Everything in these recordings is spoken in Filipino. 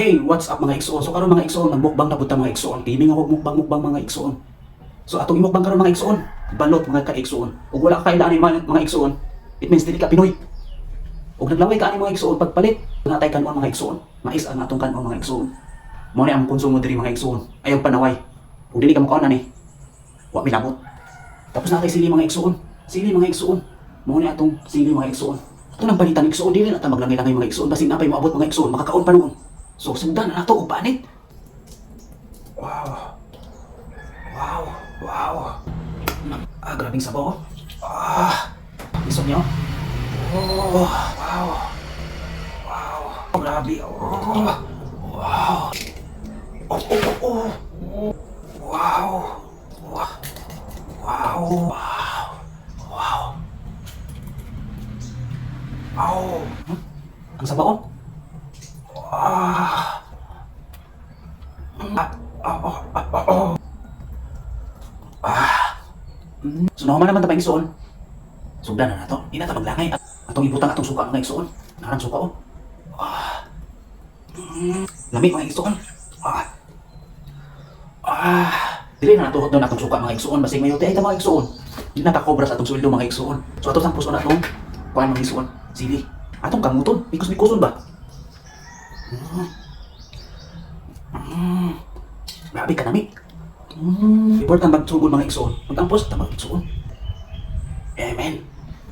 Hey, what's up mga igsoon? So karon mga igsoon, nagmukbang na punta mga igsoon. Kini nga mukbang mga igsoon. So atong imukbang karon mga igsoon, balot mga ka-igsoon. Ug wala ka kailangan mga igsoon, it means dili ka Pinoy. Ug naglaway ka ani mga igsoon pagpalit. Natay kanon mga igsoon. Mais ang atong kanon mga igsoon. Mao ni ang konsumo diri mga igsoon. Ayaw panaway. Ug dili ka mo kaon ani. Wa milabot. Tapos natay sili mga igsoon. Sili mga igsoon. Mao ni atong sili mga igsoon. Ito nang palitan igsoon dili na ta maglangay-langay mga igsoon basin napay moabot mga igsoon makakaon pa noon. So, sundan na nato, ubanit. Wow. Wow. Wow. Grabing sabaw. Gusto niyo? Oh, wow. Wow. Grabe. Oh. Wow. Oh. Wow. Wow. Wow. Wow. Wow. Ang sabaw? So naman naman tapay igsoon. Sugdan na nato. Di na ta maglangay. Atong ibutang atong suka mga igsoon. Narang suka oh. Lami mga igsoon. Dili na natuhod doon atong suka mga igsoon. Basig mayote ay ta mga igsoon. Di na ta kobra sa atong sweldo mga igsoon. So atong sampos na atong kuan mga igsoon. Sili. Atong kamuton. Bikos-bikoson ba? Grabe ka nami. Important magsugod mga igsoon. Mag-ampos ta mga igsoon. Amen.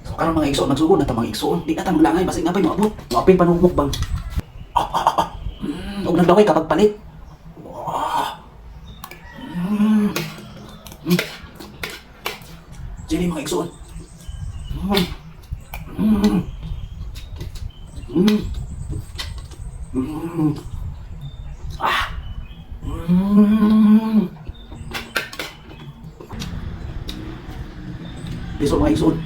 So karon mga igsoon magsugod na ta mga igsoon. Di na ta maglangay basig napay moabot. Moapil pa nung mukbang. Ug naglaway kapag palit. Sili mga igsoon. Piso mga igsoon.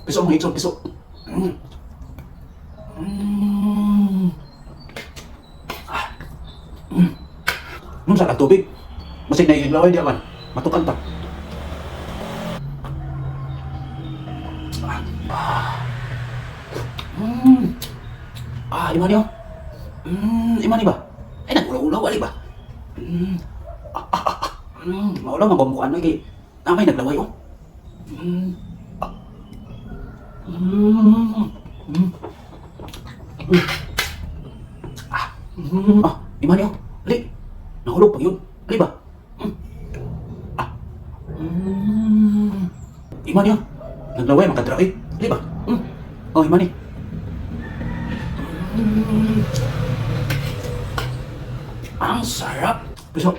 Piso mga igsoon, piso. Nung sa tubig. Masig na iglaway di man. Matukan ta. Imani oh. Imani ba? Ay, nagulaw-ulaw, wali ba? Maulaw, mabambukan na kay namay naglaway oh. Imani oh. Ali, nahulog pa yun. Ali ba? Imani oh. Naglaway, makadraoy. Ali ba? Oh, Imani. Ang sarap. Piso.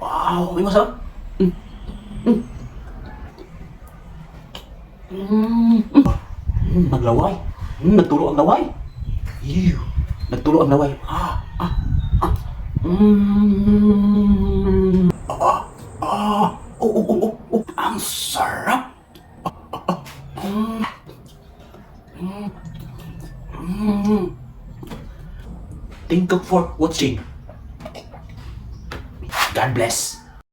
Wow, may masarap. Naglaway. Nagtulo ang laway. Ew. Nagtulo ang laway. Ang sarap. Thank you for watching. God bless.